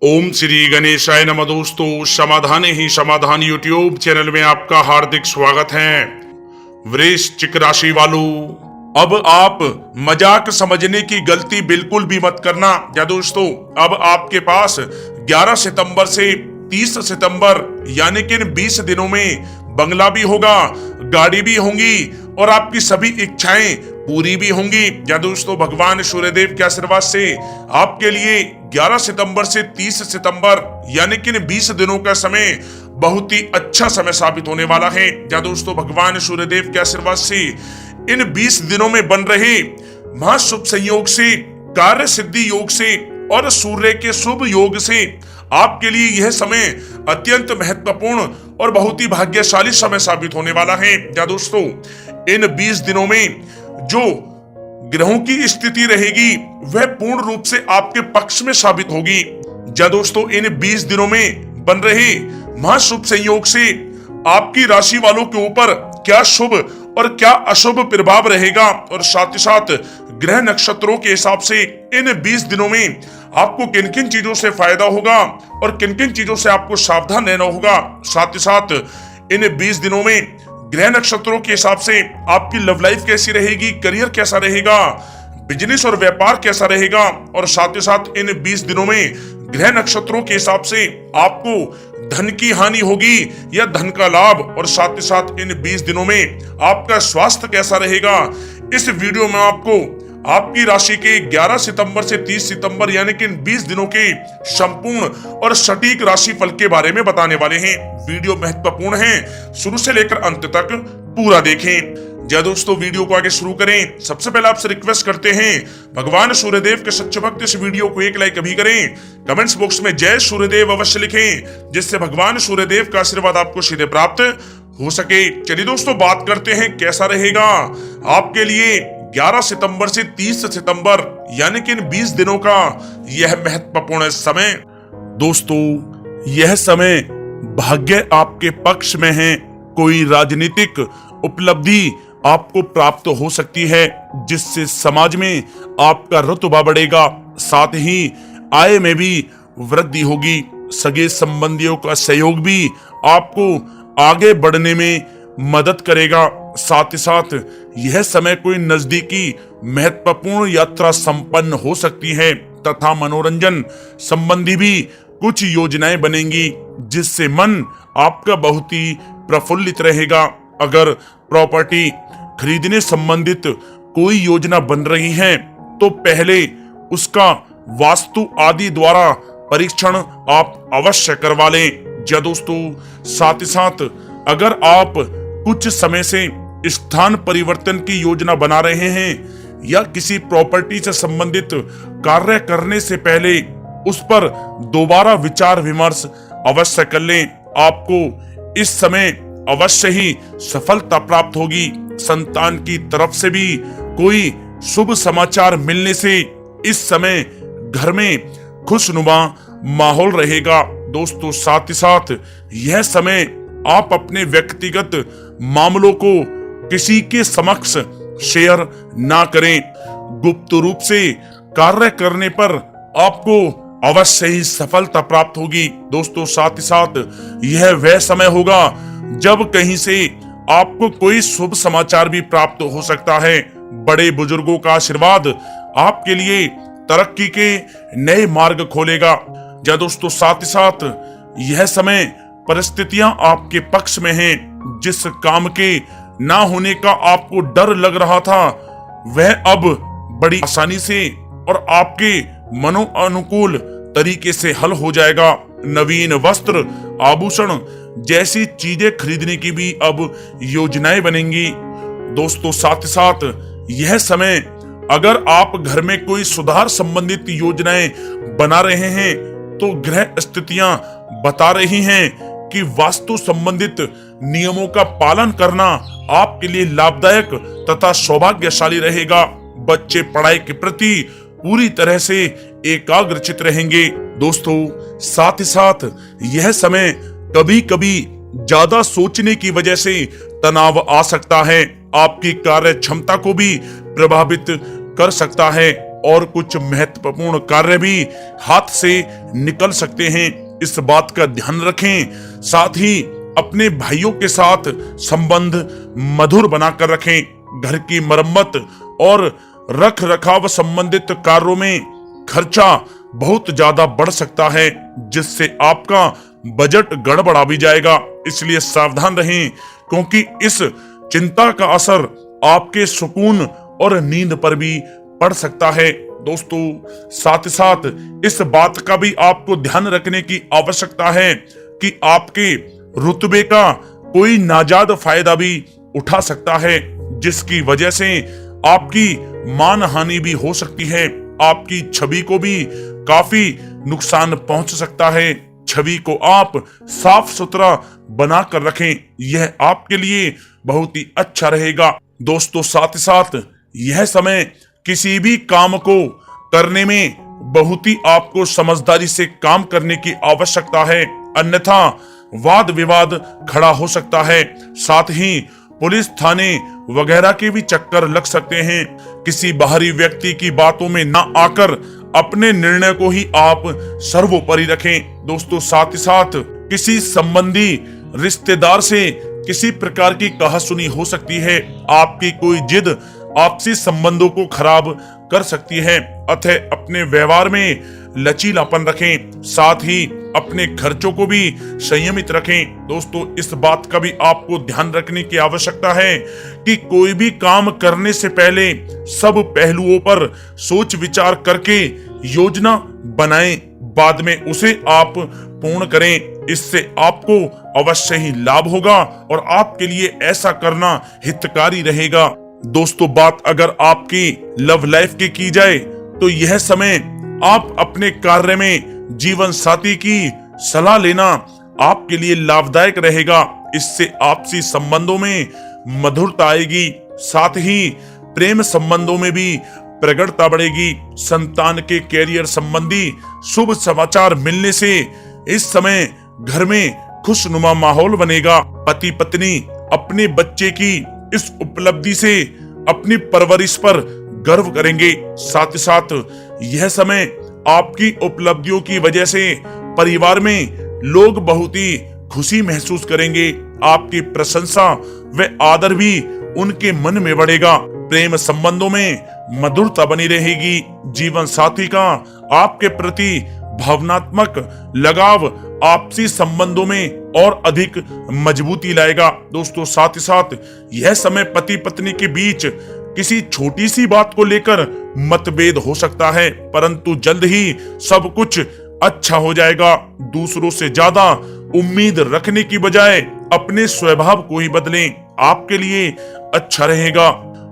ओम श्री गणेशाय नमः। दोस्तों, समाधान ही समाधान यूट्यूब चैनल में आपका हार्दिक स्वागत है। वृश्चिक राशि वालों, अब आप मजाक समझने की गलती बिल्कुल भी मत करना। या दोस्तों, अब आपके पास 11 सितंबर से 30 सितंबर यानी कि 20 दिनों में बंगला भी होगा, गाड़ी भी होंगी और आपकी सभी इच्छाएं पूरी भी होंगी। या दोस्तों, भगवान सूर्यदेव के आशीर्वाद से आपके लिए 11 सितंबर से 30 सितंबर यानी कि 20 दिनों का समय बहुत ही अच्छा समय साबित होने वाला है। या दोस्तों, भगवान सूर्यदेव के आशीर्वाद से इन 20 दिनों में बन रहे महाशुभ संयोग से, कार्य सिद्धि योग से और सूर्य के शुभ योग से आपके लिए यह समय अत्यंत महत्वपूर्ण और बहुत ही भाग्यशाली समय साबित होने वाला है। या दोस्तों, इन 20 दिनों में जो ग्रहों की स्थिति रहेगी वह पूर्ण रूप से आपके पक्ष में साबित होगी। या दोस्तों, इन 20 दिनों में बन रहे महाशुभ संयोग से आपकी राशि वालों के ऊपर क्या शुभ और क्या अशुभ प्रभाव रहेगा और साथ ही साथ ग्रह नक्षत्रों के हिसाब से इन 20 दिनों में आपको किन किन चीजों से फायदा होगा और किन किन चीजों से आपको सावधान रहना होगा। साथ ही साथ इन 20 दिनों में ग्रह नक्षत्रों के हिसाब से आपकी लव लाइफ कैसी रहेगी, करियर कैसा रहेगा, बिजनेस और व्यापार कैसा रहेगा और साथ ही साथ इन 20 दिनों में ग्रह नक्षत्रों के हिसाब से आपको धन की हानि होगी या धन का लाभ और साथ ही साथ इन 20 दिनों में आपका स्वास्थ्य कैसा रहेगा। इस वीडियो में आपको आपकी राशि के 11 सितंबर से 30 सितंबर यानी कि 20 दिनों के संपूर्ण और सटीक राशि फल के बारे में बताने वाले हैं। वीडियो महत्वपूर्ण है, शुरू से लेकर अंत तक पूरा देखें। जय दोस्तों, वीडियो को आगे शुरू करें सबसे पहले आपसे रिक्वेस्ट करते हैं, भगवान सूर्यदेव के सच्चे भक्त इस वीडियो को एक लाइक अभी करें, कमेंट्स बॉक्स में जय सूर्यदेव अवश्य लिखें, जिससे भगवान सूर्यदेव का आशीर्वाद आपको सीधे प्राप्त हो सके। चलिए दोस्तों, बात करते हैं कैसा रहेगा आपके लिए 11 सितंबर से 30 सितंबर यानी कि इन 20 दिनों का यह महत्वपूर्ण समय। दोस्तों, यह समय भाग्य आपके पक्ष में है। कोई राजनीतिक उपलब्धि आपको प्राप्त हो सकती है जिससे समाज में आपका रुतबा बढ़ेगा, साथ ही आय में भी वृद्धि होगी। सगे संबंधियों का सहयोग भी आपको आगे बढ़ने में मदद करेगा। साथ ही साथ यह समय कोई नजदीकी महत्वपूर्ण यात्रा संपन्न हो सकती है तथा मनोरंजन संबंधी भी कुछ योजनाएं बनेंगी जिससे मन आपका बहुत ही प्रफुल्लित रहेगा। अगर प्रॉपर्टी खरीदने संबंधित कोई योजना बन रही है तो पहले उसका वास्तु आदि द्वारा परीक्षण आप अवश्य करवा लें। या दोस्तों, साथ ही साथ अगर आप कुछ समय से स्थान परिवर्तन की योजना बना रहे हैं या किसी प्रॉपर्टी से संबंधित कार्य करने से पहले उस पर दोबारा विचार विमर्श अवश्य कर लें। आपको इस समय अवश्य ही सफलता प्राप्त होगी। संतान की तरफ से भी कोई शुभ समाचार मिलने से इस समय घर में खुशनुमा माहौल रहेगा। दोस्तों, साथ ही साथ यह समय आप अपने व्यक्तिगत मामलों को किसी के समक्ष शेयर ना करें। गुप्त रूप से कार्य करने पर आपको अवश्य ही सफलता प्राप्त होगी। दोस्तों, साथ ही साथ यह वह समय होगा जब कहीं से आपको कोई शुभ समाचार भी प्राप्त हो सकता है। बड़े बुजुर्गों का आशीर्वाद आपके लिए तरक्की के नए मार्ग खोलेगा। या दोस्तों, साथ ही साथ यह समय परिस्थितियां आपके पक्ष में हैं। जिस काम के ना होने का आपको डर लग रहा था वह अब बड़ी आसानी से और आपके मनोअनुकूल तरीके से हल हो जाएगा। नवीन वस्त्र, आभूषण जैसी चीजें खरीदने की भी अब योजनाएं बनेंगी। दोस्तों, साथ ही साथ यह समय अगर आप घर में कोई सुधार संबंधित योजनाएं बना रहे हैं तो ग्रह स्थितियां बता रही हैं कि वास्तु संबंधित नियमों का पालन करना आपके लिए लाभदायक तथा सौभाग्यशाली रहेगा। बच्चे पढ़ाई के प्रति पूरी तरह से एकाग्रचित रहेंगे। दोस्तों, साथ ही साथ यह समय कभी कभी ज्यादा सोचने की वजह से तनाव आ सकता है, आपकी कार्य क्षमता को भी प्रभावित कर सकता है। और कुछ महत्वपूर्ण कार्य भी हाथ से निकल सकते हैं। इस बात का ध्यान रखें। साथ ही अपने भाइयों के साथ संबंध मधुर बनाकर रखें। घर की मरम्मत और रख रखाव संबंधित कार्यों में खर्चा बहुत ज्यादा बढ़ सकता है, जिससे आपका बजट गड़बड़ा भी जाएगा। इसलिए सावधान रहें, क्योंकि इस चिंता का असर आपके सुकून और नींद पर भी पड़ सकता है। दोस्तों, साथ ही साथ इस बात का भी आपको ध्यान रखने की आवश्यकता है कि आपके रुतबे का कोई नाजायज फायदा भी उठा सकता है, जिसकी वजह से आपकी मान हानि भी हो सकती है। आपकी छवि को भी काफी नुकसान पहुंच सकता है। छवि को आप साफ सुथरा बनाकर रखें, यह आपके लिए बहुत ही अच्छा रहेगा। दोस्तों, साथ ही साथ यह समय किसी भी काम को करने में बहुत ही आपको समझदारी से काम करने की आवश्यकता है, अन्यथा वाद विवाद खड़ा हो सकता है। साथ ही पुलिस थाने वगैरह के भी चक्कर लग सकते हैं। किसी बाहरी व्यक्ति की बातों में ना आकर अपने निर्णय को ही आप सर्वोपरि रखें। दोस्तों, साथ ही साथ किसी संबंधी रिश्तेदार से किसी प्रकार की कहासुनी हो सकती है। आपकी कोई जिद आपसी संबंधों को खराब कर सकती है, अतः अपने व्यवहार में लचीलापन रखें। साथ ही अपने खर्चों को भी संयमित रखें। दोस्तों, इस बात का भी आपको ध्यान रखने की आवश्यकता है कि कोई भी काम करने से पहले सब पहलुओं पर सोच विचार करके योजना बनाएं, बाद में उसे आप पूर्ण करें। इससे आपको अवश्य ही लाभ होगा और आपके लिए ऐसा करना हितकारी रहेगा। दोस्तों, बात अगर आपकी लव लाइफ की जाए तो यह समय आप अपने कार्य में जीवन साथी की सलाह लेना आपके लिए लाभदायक रहेगा। इससे आपसी संबंधों में मधुरता आएगी, साथ ही प्रेम संबंधों में भी प्रगाढ़ता बढ़ेगी। संतान के कैरियर संबंधी शुभ समाचार मिलने से इस समय घर में खुशनुमा माहौल बनेगा। पति पत्नी अपने बच्चे की इस उपलब्धि से अपनी परवरिश पर गर्व करेंगे। साथ ही साथ यह समय आपकी उपलब्धियों की वजह से परिवार में लोग बहुत ही खुशी महसूस करेंगे। आपकी प्रशंसा व आदर भी उनके मन में बढ़ेगा। प्रेम संबंधों में मधुरता बनी रहेगी। जीवन साथी का आपके प्रति भावनात्मक लगाव आपसी संबंधों में और अधिक मजबूती लाएगा। दोस्तों, साथ ही साथ यह समय पति पत्नी के बीच किसी छोटी सी बात को लेकर मतभेद हो सकता है, परंतु जल्द ही सब कुछ अच्छा हो जाएगा। दूसरों से ज्यादा उम्मीद रखने की बजाय अपने स्वभाव को ही बदलें, आपके लिए अच्छा रहेगा।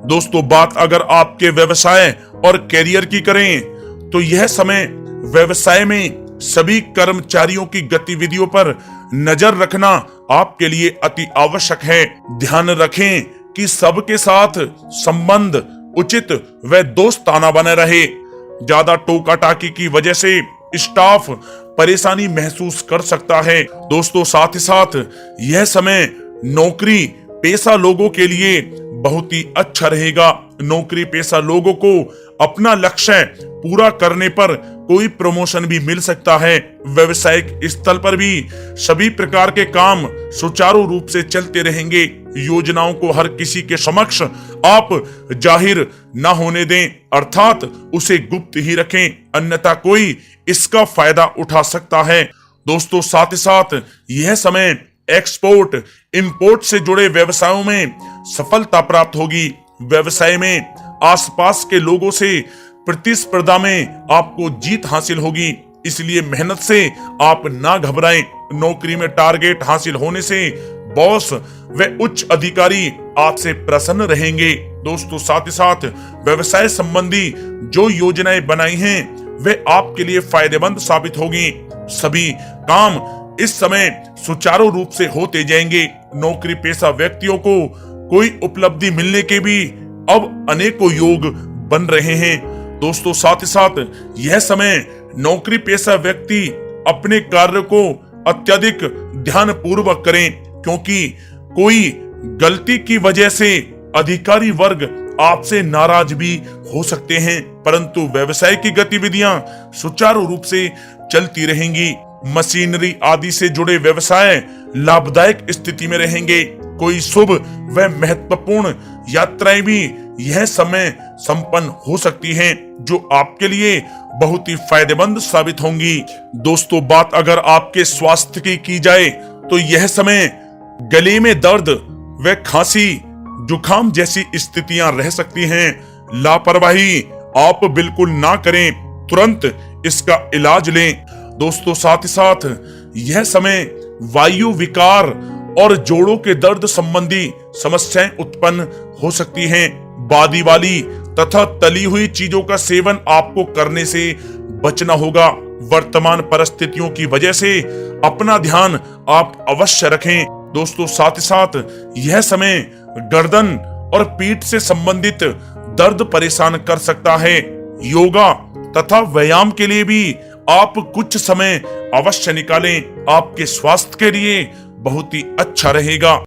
दोस्तों, बात अगर आपके व्यवसाय और कैरियर की करें तो यह समय व्यवसाय में सभी कर्मचारियों की गतिविधियों पर नजर रखना आपके लिए अति आवश्यक है। ध्यान रखें कि सबके साथ संबंध उचित व दोस्ताना बने रहे। ज्यादा टोका टाकी की वजह से स्टाफ परेशानी महसूस कर सकता है। दोस्तों, साथ ही साथ यह समय नौकरी पेशा लोगों के लिए बहुत ही अच्छा रहेगा। नौकरी पेशा लोगों को अपना लक्ष्य पूरा करने पर कोई प्रमोशन भी मिल सकता है। व्यवसायिक स्थल पर भी सभी प्रकार के काम सुचारू रूप से चलते रहेंगे। योजनाओं को हर किसी के समक्ष आप जाहिर न होने दें, अर्थात उसे गुप्त ही रखें, अन्यथा कोई इसका फायदा उठा सकता है। दोस्तों, साथ ही साथ यह समय एक्सपोर्ट इंपोर्ट से जुड़े व्यवसायों में सफलता प्राप्त होगी। व्यवसाय में आसपास के लोगों से प्रतिस्पर्धा में आपको जीत हासिल होगी, इसलिए मेहनत से आप ना घबराएं। नौकरी में टारगेट हासिल होने से बॉस व उच्च अधिकारी आपसे प्रसन्न रहेंगे। दोस्तों, साथ ही साथ व्यवसाय संबंधी जो योजनाएं बनाई हैं वे आपके लिए फायदेमंद साबित होगी। सभी काम इस समय सुचारू रूप से होते जाएंगे। नौकरी पेशा व्यक्तियों को कोई उपलब्धि मिलने के भी अब अनेकों योग बन रहे हैं। दोस्तों, साथ ही साथ यह समय नौकरी पेशा व्यक्ति अपने कार्य को अत्यधिक ध्यान पूर्वक करें, क्योंकि कोई गलती की वजह से अधिकारी वर्ग आपसे नाराज भी हो सकते हैं, परंतु व्यवसाय की गतिविधियां सुचारू रूप से चलती रहेंगी। मशीनरी आदि से जुड़े व्यवसाय लाभदायक स्थिति में रहेंगे। कोई शुभ व महत्वपूर्ण यात्राएं भी यह समय संपन्न हो सकती हैं, जो आपके लिए बहुत ही फायदेमंद साबित होंगी। दोस्तों, बात अगर आपके स्वास्थ्य की जाए तो यह समय गले में दर्द व खांसी, जुकाम जैसी स्थितियां रह सकती हैं। लापरवाही आप बिल्कुल ना करें, तुरंत इसका इलाज लें। दोस्तों, साथ ही साथ यह समय वायु विकार और जोड़ों के दर्द संबंधी समस्याएं उत्पन्न हो सकती हैं। बादी वाली तथा तली हुई चीजों का सेवन आपको करने से बचना होगा। वर्तमान परिस्थितियों की वजह से अपना ध्यान आप अवश्य रखें। दोस्तों, साथ ही साथ यह समय गर्दन और पीठ से संबंधित दर्द परेशान कर सकता है। योगा तथा व्यायाम के लिए भी आप कुछ समय अवश्य निकालें, आपके स्वास्थ्य के लिए बहुत ही अच्छा रहेगा।